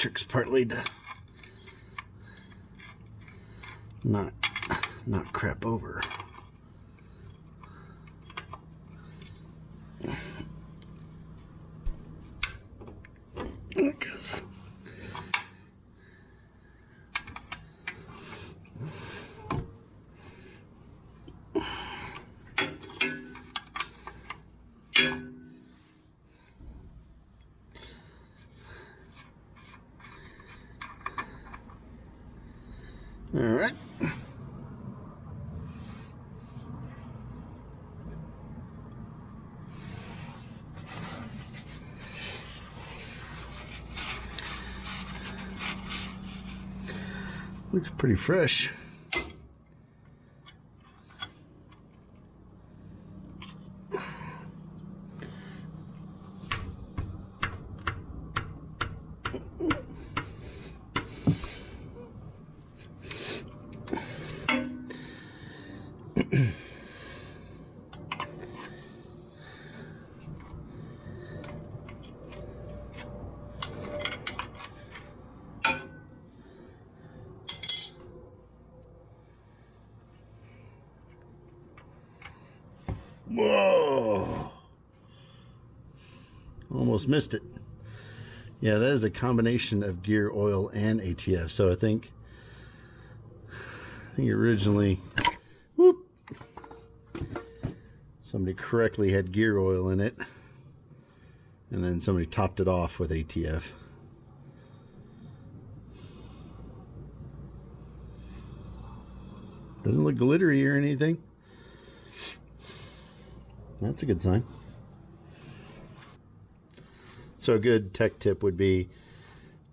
electric's partly to not crap over. Because all right. Looks pretty fresh. Whoa! Almost missed it. Yeah, that is a combination of gear oil and ATF. So I think originally, whoop, somebody correctly had gear oil in it, and then somebody topped it off with ATF. Doesn't look glittery or anything. That's a good sign. So a good tech tip would be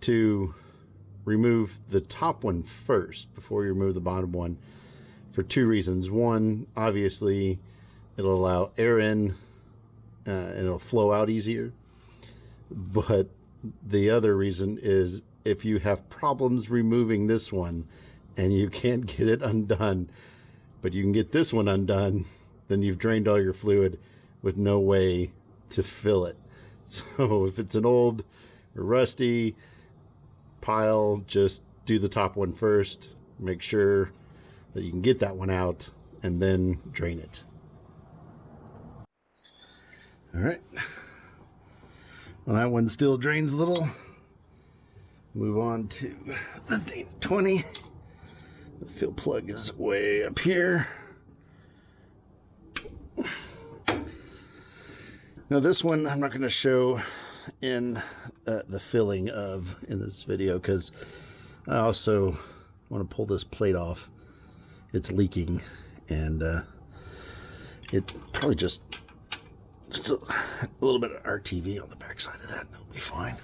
to remove the top one first before you remove the bottom one, for two reasons. One, obviously it'll allow air in and it'll flow out easier. But the other reason is if you have problems removing this one and you can't get it undone, but you can get this one undone, then you've drained all your fluid with no way to fill it. So if it's an old or rusty pile, just do the top one first. Make sure that you can get that one out and then drain it. All right. Well, that one still drains a little. Move on to the T18. The fill plug is way up here. Now this one I'm not going to show in the filling of in this video, because I also want to pull this plate off. It's leaking, and it probably just a little bit of RTV on the back side of that, and it'll be fine.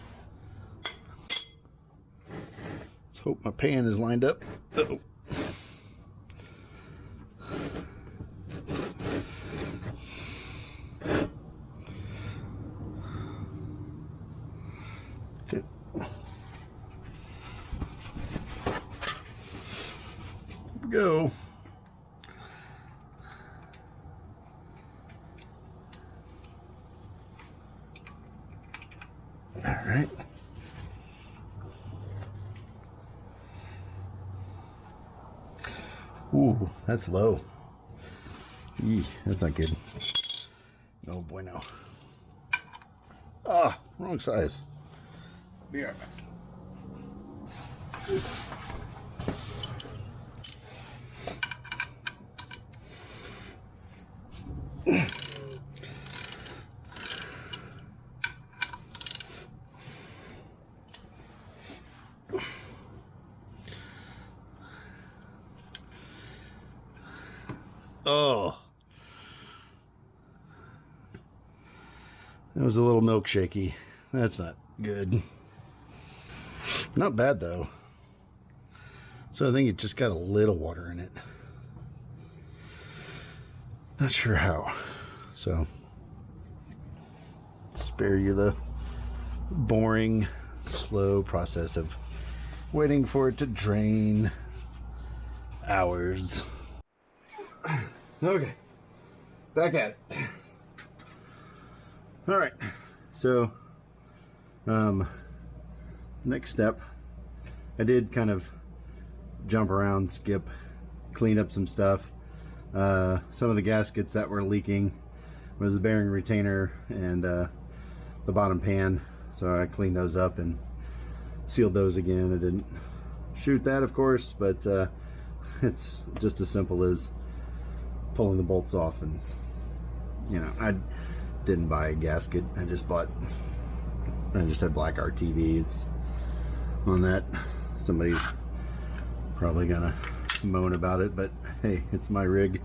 Let's hope my pan is lined up. Uh-oh. Okay. Here we go. All right. Ooh, that's low. Eee, that's not good. No bueno. Ah, wrong size. Be right back. Oh, that was a little milkshakey. That's not good. Not bad though. So I think it just got a little water in it. Not sure how. So spare you the boring, slow process of waiting for it to drain. Hours. Okay, back at it. All right, so now next step, I did kind of jump around, skip, clean up some stuff. Some of the gaskets that were leaking was the bearing retainer and the bottom pan, so I cleaned those up and sealed those again. I didn't shoot that, of course, but it's just as simple as pulling the bolts off. And you know, I didn't buy a gasket, I just had black RTV. It's on that. Somebody's probably gonna moan about it, but hey, it's my rig.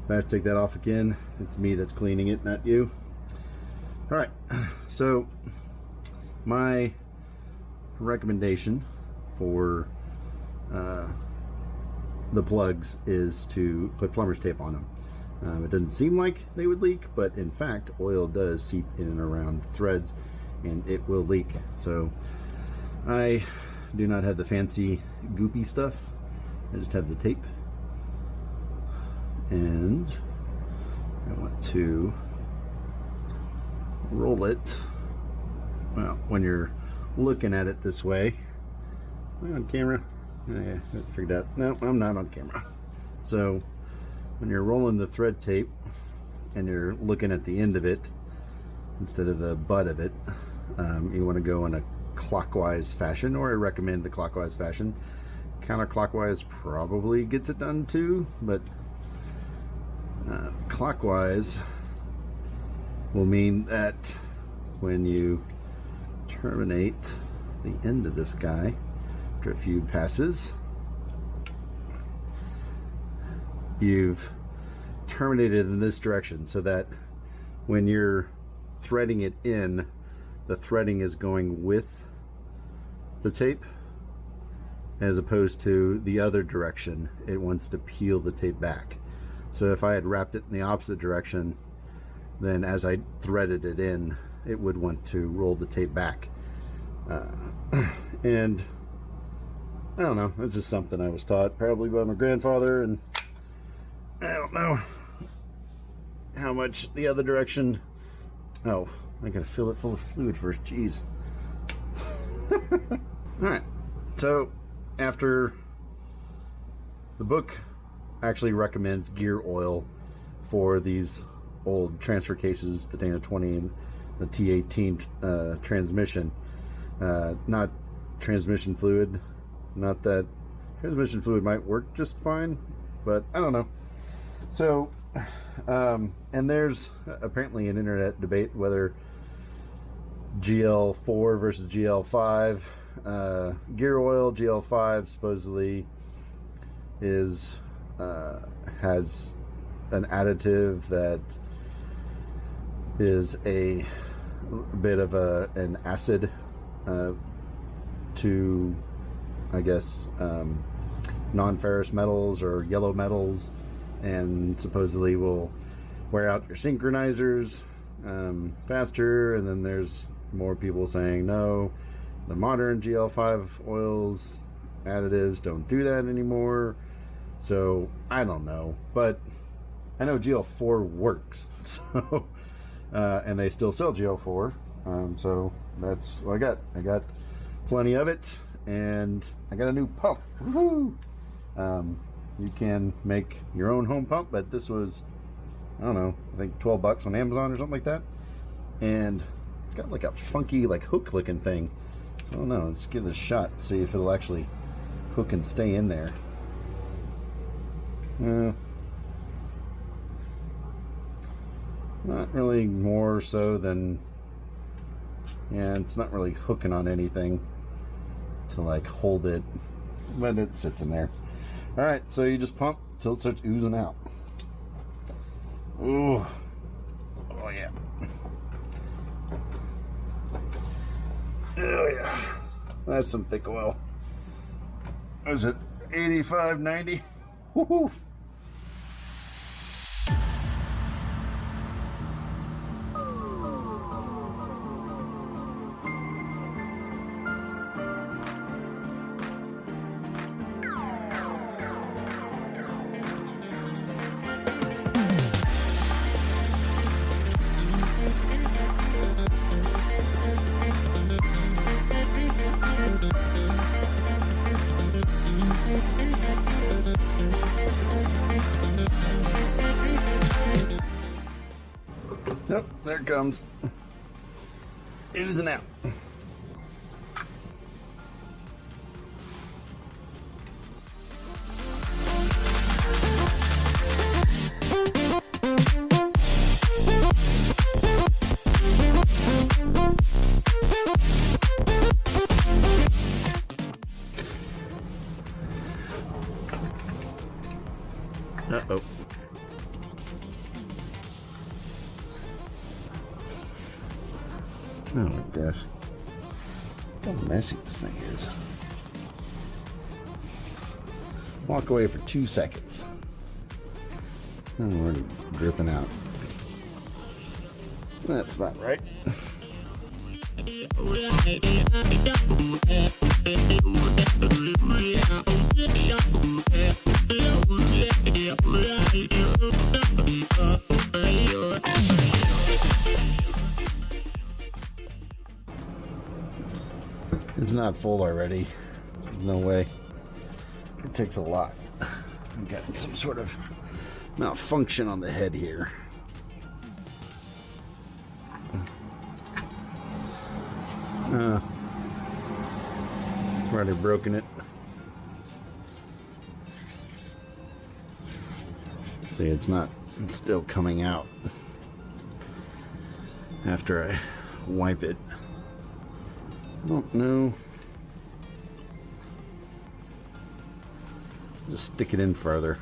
If I have to take that off again, it's me that's cleaning it, not you. All right, so my recommendation for the plugs is to put plumber's tape on them. It doesn't seem like they would leak, but in fact oil does seep in and around threads and it will leak. So I do not have the fancy goopy stuff, I just have the tape, and I want to roll it. Well, when you're looking at it this way, am I on camera? Yeah, I figured out. No, I'm not on camera. So when you're rolling the thread tape and you're looking at the end of it instead of the butt of it, you want to go in a clockwise fashion, or I recommend the clockwise fashion. Counterclockwise probably gets it done too, but clockwise will mean that when you terminate the end of this guy after a few passes, you've terminated in this direction, so that when you're threading it in, the threading is going with the tape as opposed to the other direction. It wants to peel the tape back. So if I had wrapped it in the opposite direction, then as I threaded it in, it would want to roll the tape back. And I don't know, it's just something I was taught probably by my grandfather, and I don't know how much the other direction. Oh, I gotta fill it full of fluid first, jeez. Alright, so after the book actually recommends gear oil for these old transfer cases, the Dana 20 and the T18 transmission, not transmission fluid. Not that transmission fluid might work just fine, but I don't know. So and there's apparently an internet debate whether GL4 versus GL5. Gear oil GL5 supposedly is has an additive that is a bit of an acid to, I guess, non-ferrous metals or yellow metals, and supposedly will wear out your synchronizers faster. And then there's more people saying no, the modern GL5 oils additives don't do that anymore. So I don't know, but I know GL4 works. So and they still sell GL4, so that's what I got. I got plenty of it, and I got a new pump. Woohoo! You can make your own home pump, but this was, I don't know, I think 12 bucks on Amazon or something like that. And it's got like a funky, like, hook looking thing. So I don't know, let's give it a shot, see if it'll actually hook and stay in there. Not really more so than, yeah, it's not really hooking on anything to like hold it, but it sits in there. All right, so you just pump till it starts oozing out. Ooh, oh yeah, oh yeah, that's some thick oil. What is it, 85, 90? Woohoo! there it comes. Oozing out. Uh-oh. Oh my gosh. How messy this thing is. Walk away for 2 seconds. Oh, we're already dripping out. That's not right. It's not full already. No way. It takes a lot. I've got some sort of malfunction on the head here. I've already broken it. See, it's still coming out after I wipe it. Oh, no. Just stick it in further.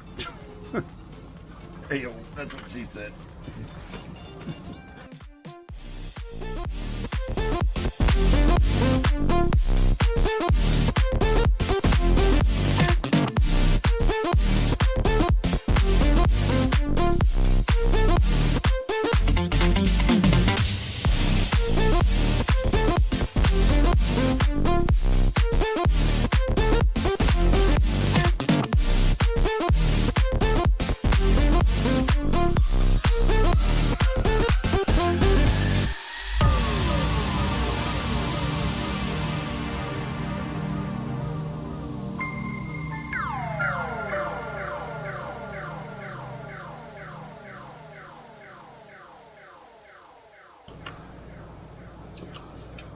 Hey, that's what she said.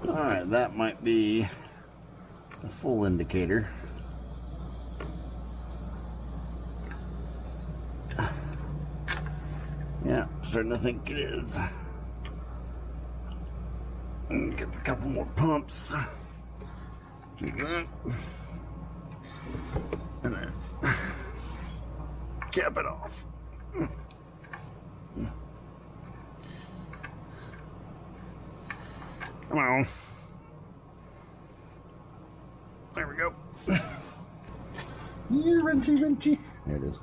Alright, that might be a full indicator. Yeah, starting to think it is. Get a couple more pumps. And then cap it off. Come on. There we go. Yeah, wrenchy. There it is.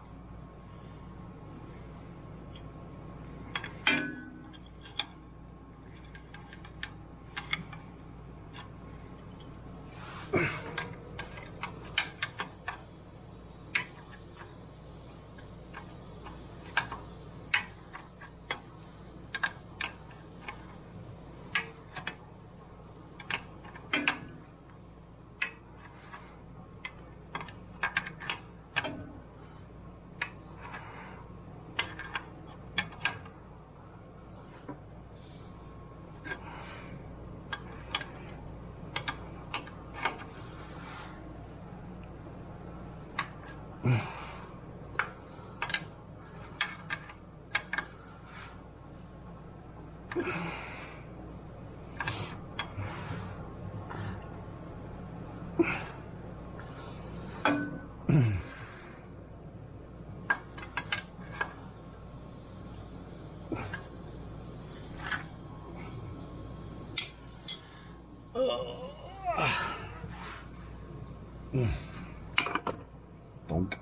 Bonk.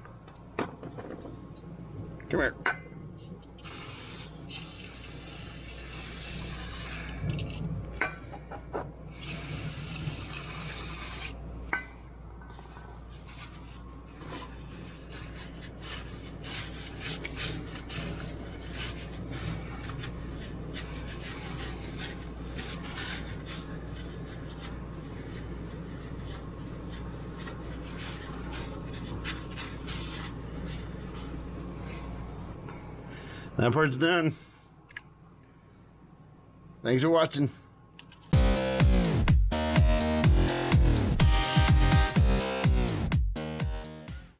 Come here. That part's done. Thanks for watching.